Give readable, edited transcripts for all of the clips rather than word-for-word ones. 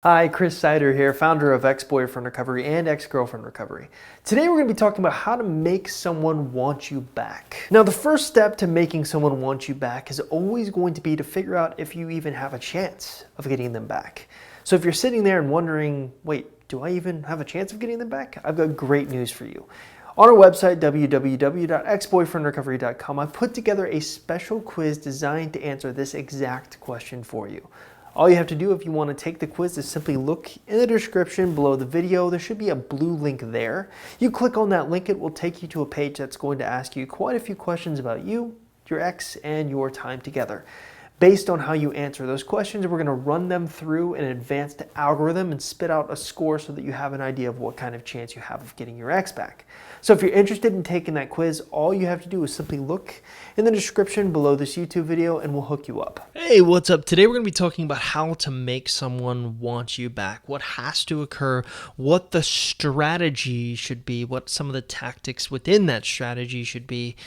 Hi, Chris Sider here, founder of Ex-Boyfriend Recovery and Ex-Girlfriend Recovery. Today we're going to be talking about how to make someone want you back. Now, the first step to making someone want you back is always going to be to figure out if you even have a chance of getting them back. So if you're sitting there and wondering, wait, do I even have a chance of getting them back? I've got great news for you. On our website, www.exboyfriendrecovery.com, I've put together a special quiz designed to answer this exact question for you. All you have to do if you want to take the quiz is simply look in the description below the video. There should be a blue link there. You click on that link, it will take you to a page that's going to ask you quite a few questions about you, your ex, and your time together. Based on how you answer those questions, we're going to run them through an advanced algorithm and spit out a score so that you have an idea of what kind of chance you have of getting your ex back. So if you're interested in taking that quiz, all you have to do is simply look in the description below this YouTube video and we'll hook you up. Hey, what's up? Today we're going to be talking about how to make someone want you back, what has to occur, what the strategy should be, what some of the tactics within that strategy should be,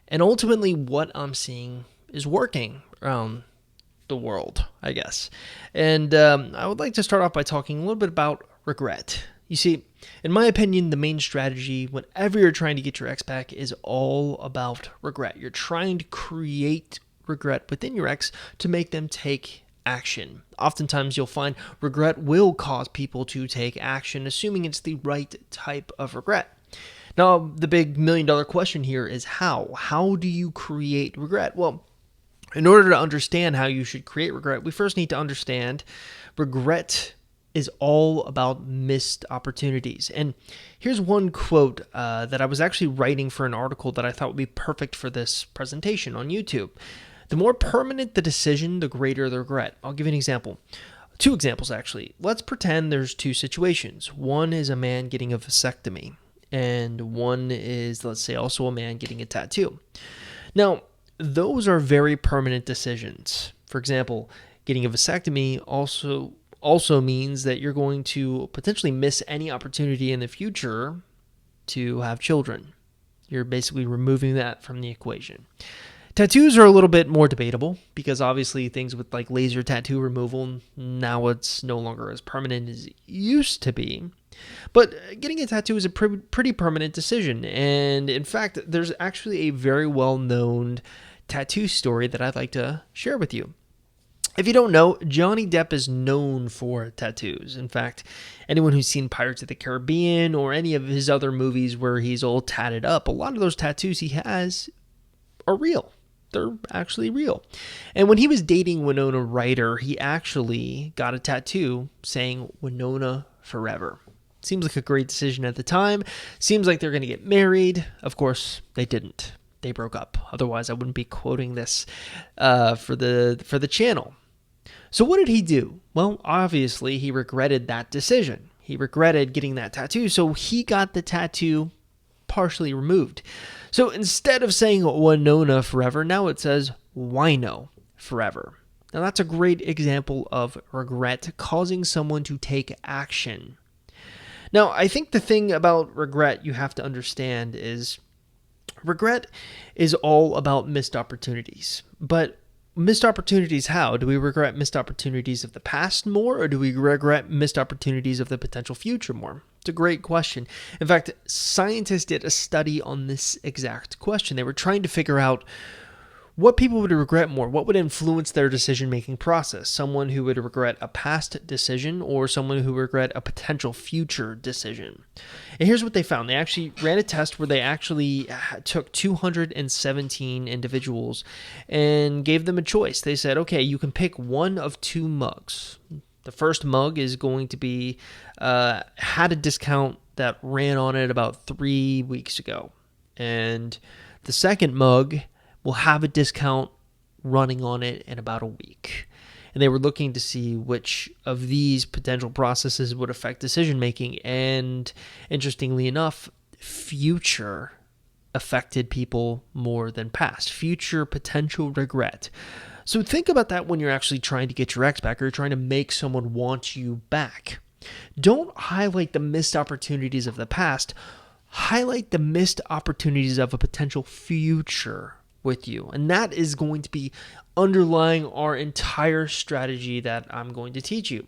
and ultimately what I'm seeing is working around the world, I guess. And I would like to start off by talking a little bit about regret. You see, in my opinion, the main strategy whenever you're trying to get your ex back is all about regret. You're trying to create regret within your ex to make them take action. Oftentimes you'll find regret will cause people to take action, assuming it's the right type of regret. Now, the big $1,000,000 question here is how? How do you create regret? Well, in order to understand how you should create regret, we first need to understand regret is all about missed opportunities. And here's one quote that I was actually writing for an article that I thought would be perfect for this presentation on YouTube. The more permanent the decision, the greater the regret. I'll give you an example. Two examples, actually. Let's pretend there's two situations. One is a man getting a vasectomy, and one is, let's say, also a man getting a tattoo. Now, those are very permanent decisions. For example, getting a vasectomy also means that you're going to potentially miss any opportunity in the future to have children. You're basically removing that from the equation. Tattoos are a little bit more debatable because obviously things with like laser tattoo removal, now it's no longer as permanent as it used to be. But getting a tattoo is a pretty permanent decision. And in fact, there's actually a very well-known tattoo story that I'd like to share with you. If you don't know, Johnny Depp is known for tattoos. In fact, anyone who's seen Pirates of the Caribbean or any of his other movies where he's all tatted up, a lot of those tattoos he has are real. They're actually real. And when he was dating Winona Ryder, he actually got a tattoo saying Winona Forever. Seems like a great decision at the time. Seems like they're going to get married. Of course, they didn't. They broke up. Otherwise, I wouldn't be quoting this for the channel. So what did he do? Well, obviously, he regretted that decision. He regretted getting that tattoo, so he got the tattoo partially removed. So instead of saying Winona Forever, now it says Wino Forever. Now that's a great example of regret causing someone to take action. Now, I think the thing about regret you have to understand is regret is all about missed opportunities. But missed opportunities how? Do we regret missed opportunities of the past more, or do we regret missed opportunities of the potential future more? It's a great question. In fact, scientists did a study on this exact question. They were trying to figure out what people would regret more, what would influence their decision-making process. Someone who would regret a past decision or someone who would regret a potential future decision. And here's what they found. They actually ran a test where they actually took 217 individuals and gave them a choice. They said, okay, you can pick one of two mugs. The first mug is going to be had a discount that ran on it about 3 weeks ago. And the second mug will have a discount running on it in about a week. And they were looking to see which of these potential processes would affect decision making. And interestingly enough, future affected people more than past. Future potential regret. So think about that when you're actually trying to get your ex back or you're trying to make someone want you back. Don't highlight the missed opportunities of the past. Highlight the missed opportunities of a potential future with you. And that is going to be underlying our entire strategy that I'm going to teach you.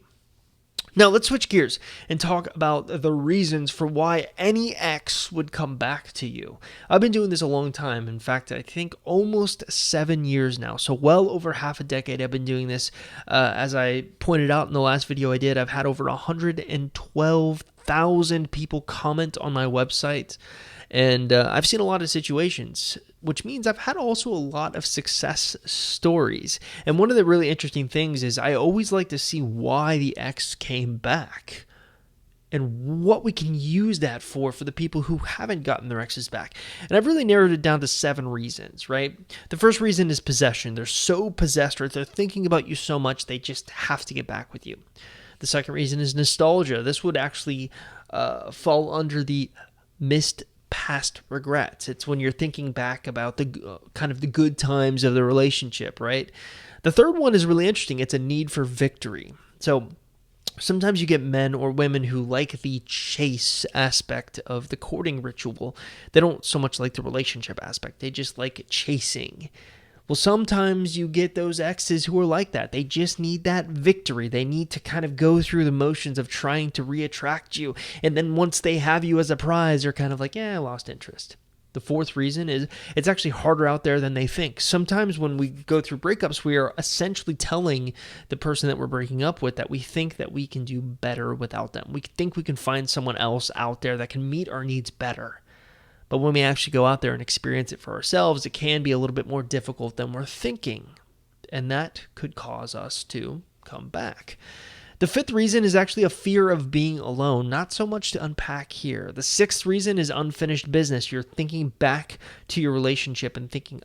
Now, let's switch gears and talk about the reasons for why any ex would come back to you. I've been doing this a long time. In fact, I think almost 7 years now. So, well over half a decade I've been doing this. As I pointed out in the last video I did, I've had over 112,000 people comment on my website. And I've seen a lot of situations, which means I've had also a lot of success stories. And one of the really interesting things is I always like to see why the ex came back and what we can use that for the people who haven't gotten their exes back. And I've really narrowed it down to 7 reasons, right? The first reason is possession. They're so possessed, or they're thinking about you so much, they just have to get back with you. The second reason is nostalgia. This would actually fall under the missed past regrets. It's when you're thinking back about the kind of the good times of the relationship, right? The third one is really interesting. It's a need for victory. So sometimes you get men or women who like the chase aspect of the courting ritual. They don't so much like the relationship aspect. They just like chasing. Well, sometimes you get those exes who are like that. They just need that victory. They need to kind of go through the motions of trying to reattract you. And then once they have you as a prize, they're kind of like, yeah, I lost interest. The fourth reason is it's actually harder out there than they think. Sometimes when we go through breakups, we are essentially telling the person that we're breaking up with that we think that we can do better without them. We think we can find someone else out there that can meet our needs better. But when we actually go out there and experience it for ourselves, it can be a little bit more difficult than we're thinking. And that could cause us to come back. The fifth reason is actually a fear of being alone. Not so much to unpack here. The sixth reason is unfinished business. You're thinking back to your relationship and thinking,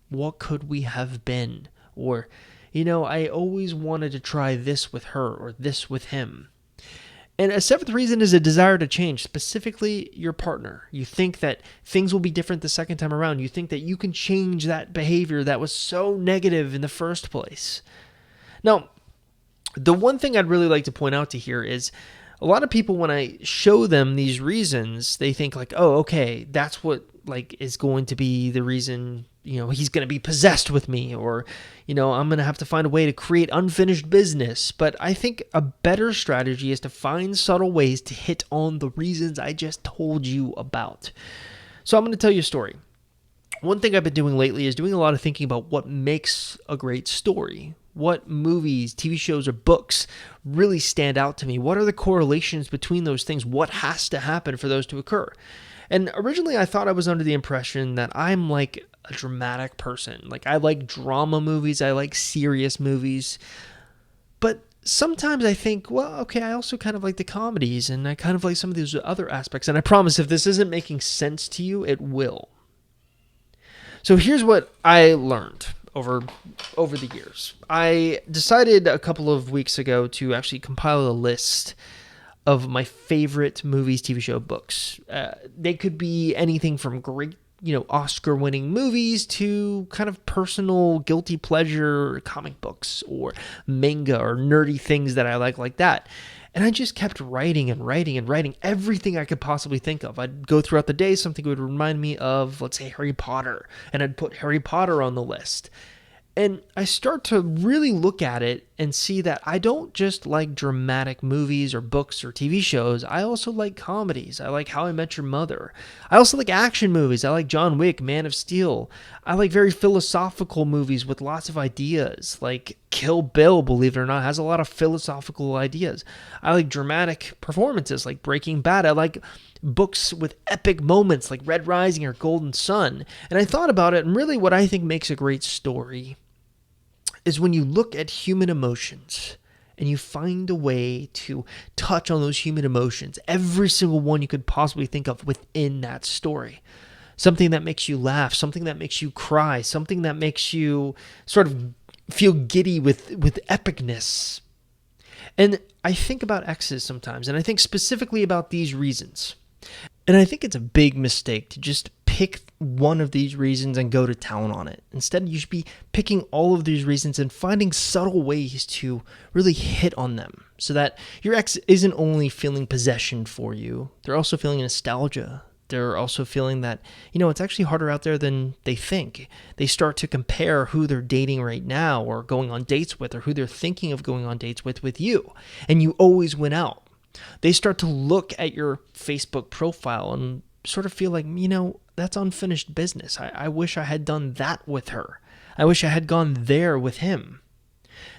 what could we have been? Or, I always wanted to try this with her or this with him. And a seventh reason is a desire to change, specifically your partner. You think that things will be different the second time around. You think that you can change that behavior that was so negative in the first place. Now, the one thing I'd really like to point out to here is a lot of people, when I show them these reasons, they think like, oh, okay, that's what is going to be the reason, he's going to be possessed with me, or, I'm going to have to find a way to create unfinished business. But I think a better strategy is to find subtle ways to hit on the reasons I just told you about. So I'm going to tell you a story. One thing I've been doing lately is doing a lot of thinking about what makes a great story. What movies, TV shows, or books really stand out to me? What are the correlations between those things? What has to happen for those to occur? And originally I thought I was under the impression that I'm like a dramatic person. Like I like drama movies, I like serious movies. But sometimes I think, well, okay, I also kind of like the comedies, and I kind of like some of these other aspects. And I promise if this isn't making sense to you, it will. So here's what I learned over the years. I decided a couple of weeks ago to actually compile a list of my favorite movies, TV show, books. They could be anything from great, Oscar-winning movies to kind of personal guilty pleasure comic books or manga or nerdy things that I like that. And I just kept writing and writing and writing everything I could possibly think of. I'd go throughout the day, something would remind me of, let's say, Harry Potter, and I'd put Harry Potter on the list. And I start to really look at it and see that I don't just like dramatic movies or books or TV shows. I also like comedies. I like How I Met Your Mother. I also like action movies. I like John Wick, Man of Steel. I like very philosophical movies with lots of ideas, like Kill Bill, believe it or not, has a lot of philosophical ideas. I like dramatic performances like Breaking Bad. I like books with epic moments like Red Rising or Golden Sun. And I thought about it, and really what I think makes a great story is when you look at human emotions and you find a way to touch on those human emotions, every single one you could possibly think of within that story. Something that makes you laugh, something that makes you cry, something that makes you sort of feel giddy with epicness. And I think about exes sometimes, and I think specifically about these reasons. And I think it's a big mistake to just pick one of these reasons and go to town on it. Instead, you should be picking all of these reasons and finding subtle ways to really hit on them so that your ex isn't only feeling possession for you, they're also feeling nostalgia. They're also feeling that, it's actually harder out there than they think. They start to compare who they're dating right now or going on dates with, or who they're thinking of going on dates with you. And you always win out. They start to look at your Facebook profile and sort of feel like, that's unfinished business. I wish I had done that with her. I wish I had gone there with him.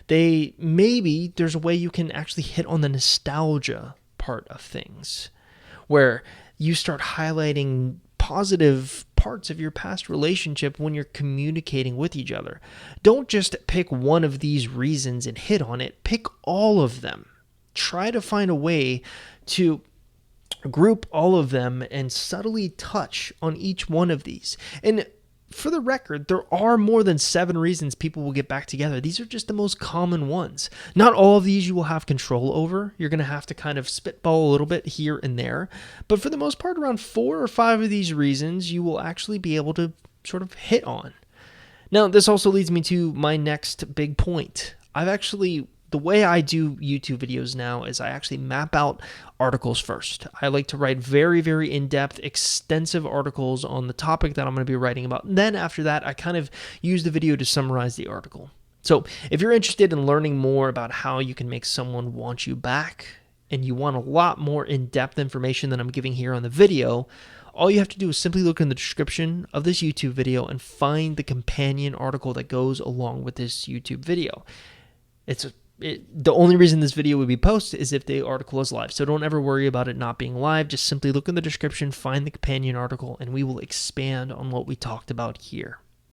Maybe there's a way you can actually hit on the nostalgia part of things, where you start highlighting positive parts of your past relationship when you're communicating with each other. Don't just pick one of these reasons and hit on it. Pick all of them. Try to find a way to group all of them and subtly touch on each one of these. And for the record, there are more than 7 reasons people will get back together. These are just the most common ones. Not all of these you will have control over. You're going to have to kind of spitball a little bit here and there. But for the most part, around 4 or 5 of these reasons you will actually be able to sort of hit on. Now, this also leads me to my next big point. The way I do YouTube videos now is I actually map out articles first. I like to write very, very in-depth, extensive articles on the topic that I'm going to be writing about. And then after that, I kind of use the video to summarize the article. So if you're interested in learning more about how you can make someone want you back, and you want a lot more in-depth information than I'm giving here on the video, all you have to do is simply look in the description of this YouTube video and find the companion article that goes along with this YouTube video. The only reason this video would be posted is if the article is live. So don't ever worry about it not being live. Just simply look in the description, find the companion article, and we will expand on what we talked about here.